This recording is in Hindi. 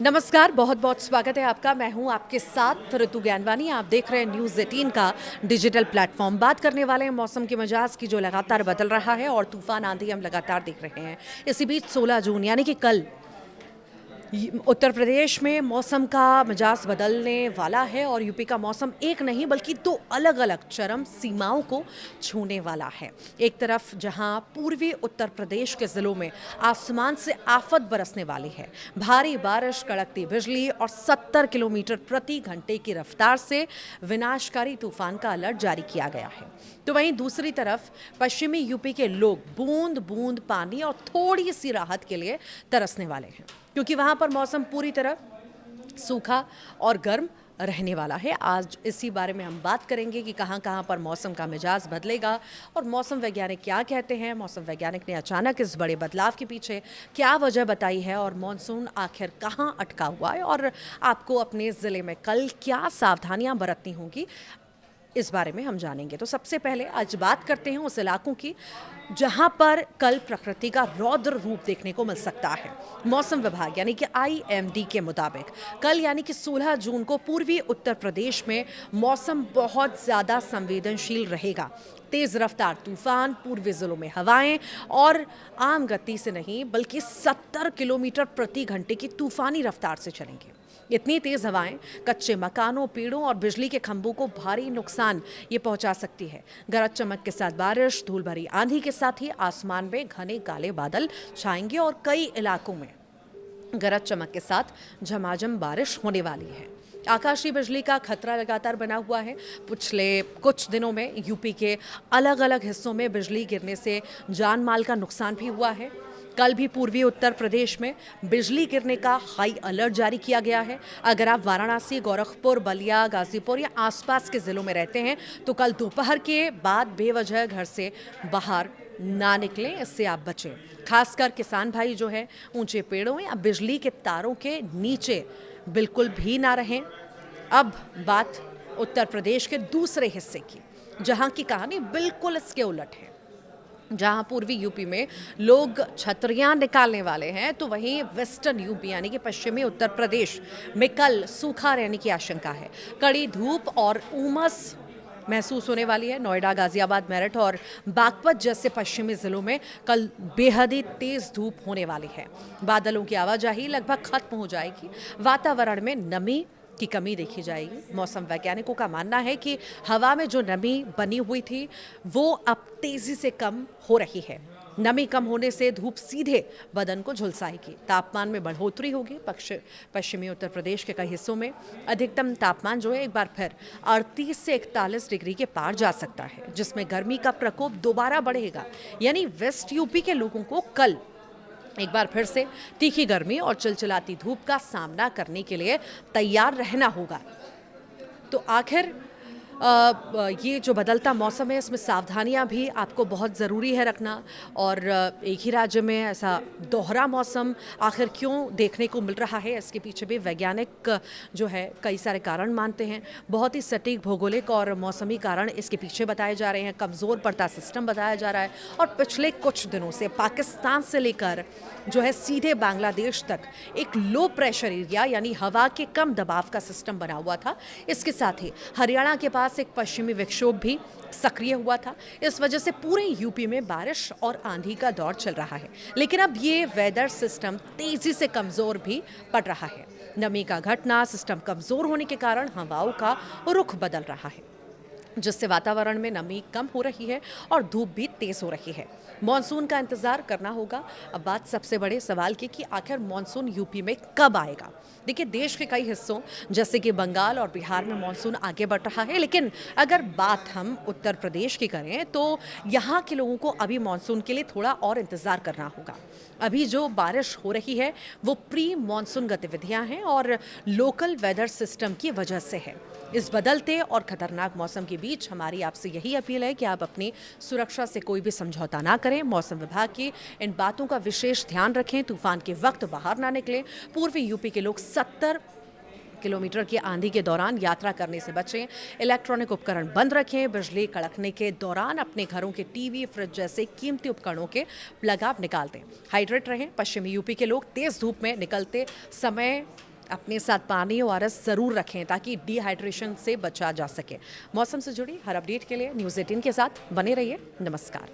नमस्कार, बहुत बहुत स्वागत है आपका। मैं हूं आपके साथ ऋतु ज्ञानवानी। आप देख रहे हैं न्यूज़ 18 का डिजिटल प्लेटफॉर्म। बात करने वाले हैं मौसम के मिजाज की, जो लगातार बदल रहा है और तूफान आंधी हम लगातार देख रहे हैं। इसी बीच 16 जून यानी कि कल उत्तर प्रदेश में मौसम का मिजाज बदलने वाला है और यूपी का मौसम एक नहीं बल्कि दो अलग अलग चरम सीमाओं को छूने वाला है। एक तरफ जहां पूर्वी उत्तर प्रदेश के जिलों में आसमान से आफत बरसने वाली है, भारी बारिश, कड़कती बिजली और 70 किलोमीटर प्रति घंटे की रफ्तार से विनाशकारी तूफान का अलर्ट जारी किया गया है। तो वहीं दूसरी तरफ पश्चिमी यूपी के लोग बूंद बूंद पानी और थोड़ी सी राहत के लिए तरसने वाले हैं, क्योंकि वहां पर मौसम पूरी तरह सूखा और गर्म रहने वाला है। आज इसी बारे में हम बात करेंगे कि कहां कहां पर मौसम का मिजाज बदलेगा और मौसम वैज्ञानिक क्या कहते हैं, मौसम वैज्ञानिक ने अचानक इस बड़े बदलाव के पीछे क्या वजह बताई है और मानसून आखिर कहां अटका हुआ है और आपको अपने ज़िले में कल क्या सावधानियां बरतनी होंगी, इस बारे में हम जानेंगे। तो सबसे पहले आज बात करते हैं उस इलाकों की जहां पर कल प्रकृति का रौद्र रूप देखने को मिल सकता है। मौसम विभाग यानी कि आईएमडी के मुताबिक कल यानी कि 16 जून को पूर्वी उत्तर प्रदेश में मौसम बहुत ज़्यादा संवेदनशील रहेगा। तेज रफ्तार तूफान, पूर्वी जिलों में हवाएं और आम गति से नहीं बल्कि 70 किलोमीटर प्रति घंटे की तूफानी रफ्तार से चलेंगे। इतनी तेज हवाएं कच्चे मकानों, पेड़ों और बिजली के खंभों को भारी नुकसान ये पहुंचा सकती है। गरज चमक के साथ बारिश, धूल भरी आंधी के साथ ही आसमान में घने काले बादल छाएंगे और कई इलाकों में गरज चमक के साथ झमाझम बारिश होने वाली है। आकाशीय बिजली का खतरा लगातार बना हुआ है। पिछले कुछ दिनों में यूपी के अलग अलग हिस्सों में बिजली गिरने से जान माल का नुकसान भी हुआ है। कल भी पूर्वी उत्तर प्रदेश में बिजली गिरने का हाई अलर्ट जारी किया गया है। अगर आप वाराणसी, गोरखपुर, बलिया, गाजीपुर या आसपास के जिलों में रहते हैं तो कल दोपहर के बाद बेवजह घर से बाहर ना निकलें, इससे आप बचें। खासकर किसान भाई जो है ऊंचे पेड़ों या बिजली के तारों के नीचे बिल्कुल भी ना रहें। अब बात उत्तर प्रदेश के दूसरे हिस्से की, जहां की कहानी बिल्कुल इसके उलट है। जहां पूर्वी यूपी में लोग छतरियां निकालने वाले हैं, तो वहीं वेस्टर्न यूपी यानी कि पश्चिमी उत्तर प्रदेश में कल सूखा रहने की आशंका है। कड़ी धूप और उमस महसूस होने वाली है। नोएडा, गाजियाबाद, मेरठ और बागपत जैसे पश्चिमी जिलों में कल बेहद ही तेज धूप होने वाली है। बादलों की आवाजाही लगभग खत्म हो जाएगी। वातावरण में नमी की कमी देखी जाएगी। मौसम वैज्ञानिकों का मानना है कि हवा में जो नमी बनी हुई थी वो अब तेजी से कम हो रही है। नमी कम होने से धूप सीधे बदन को झुलसाएगी। तापमान में बढ़ोतरी होगी। पश्चिमी उत्तर प्रदेश के कई हिस्सों में अधिकतम तापमान जो है एक बार फिर 38 से 41 डिग्री के पार जा सकता है, जिसमें गर्मी का प्रकोप दोबारा बढ़ेगा। यानी वेस्ट यूपी के लोगों को कल एक बार फिर से तीखी गर्मी और चिलचिलाती धूप का सामना करने के लिए तैयार रहना होगा। तो आखिर ये जो बदलता मौसम है, इसमें सावधानियां भी आपको बहुत ज़रूरी है रखना। और एक ही राज्य में ऐसा दोहरा मौसम आखिर क्यों देखने को मिल रहा है, इसके पीछे भी वैज्ञानिक जो है कई सारे कारण मानते हैं। बहुत ही सटीक भौगोलिक और मौसमी कारण इसके पीछे बताए जा रहे हैं। कमज़ोर पड़ता सिस्टम बताया जा रहा है और पिछले कुछ दिनों से पाकिस्तान से लेकर जो है सीधे बांग्लादेश तक एक लो प्रेशर एरिया यानी हवा के कम दबाव का सिस्टम बना हुआ था। इसके साथ ही हरियाणा के पास एक पश्चिमी विक्षोभ भी सक्रिय हुआ था। इस वजह से पूरे यूपी में बारिश और आंधी का दौर चल रहा है। लेकिन अब ये वेदर सिस्टम तेजी से कमजोर भी पड़ रहा है। नमी का घटना, सिस्टम कमजोर होने के कारण हवाओं का रुख बदल रहा है, जिससे वातावरण में नमी कम हो रही है और धूप भी तेज हो रही है। मॉनसून का इंतजार करना होगा। अब बात सबसे बड़े सवाल की कि आखिर मॉनसून यूपी में कब आएगा। देखिए, देश के कई हिस्सों जैसे कि बंगाल और बिहार में मॉनसून आगे बढ़ रहा है, लेकिन अगर बात हम उत्तर प्रदेश की करें तो यहाँ के लोगों को अभी मॉनसून के लिए थोड़ा और इंतजार करना होगा। अभी जो बारिश हो रही है वो प्री मॉनसून गतिविधियां हैं और लोकल वेदर सिस्टम की वजह से है। इस बदलते और खतरनाक मौसम के बीच हमारी आपसे यही अपील है कि आप अपनी सुरक्षा से कोई भी समझौता ना करें। मौसम विभाग की इन बातों का विशेष ध्यान रखें। तूफान के वक्त बाहर ना निकलें। पूर्वी यूपी के लोग 70 किलोमीटर की आंधी के दौरान यात्रा करने से बचें। इलेक्ट्रॉनिक उपकरण बंद रखें। बिजली कड़कने के दौरान अपने घरों के टीवी, फ्रिज जैसे कीमती उपकरणों के प्लग आप निकाल दें। हाइड्रेट रहें। पश्चिमी यूपी के लोग तेज धूप में निकलते समय अपने साथ पानी ORS ज़रूर रखें ताकि डिहाइड्रेशन से बचा जा सके। मौसम से जुड़ी हर अपडेट के लिए न्यूज़ 18 के साथ बने रहिए। नमस्कार।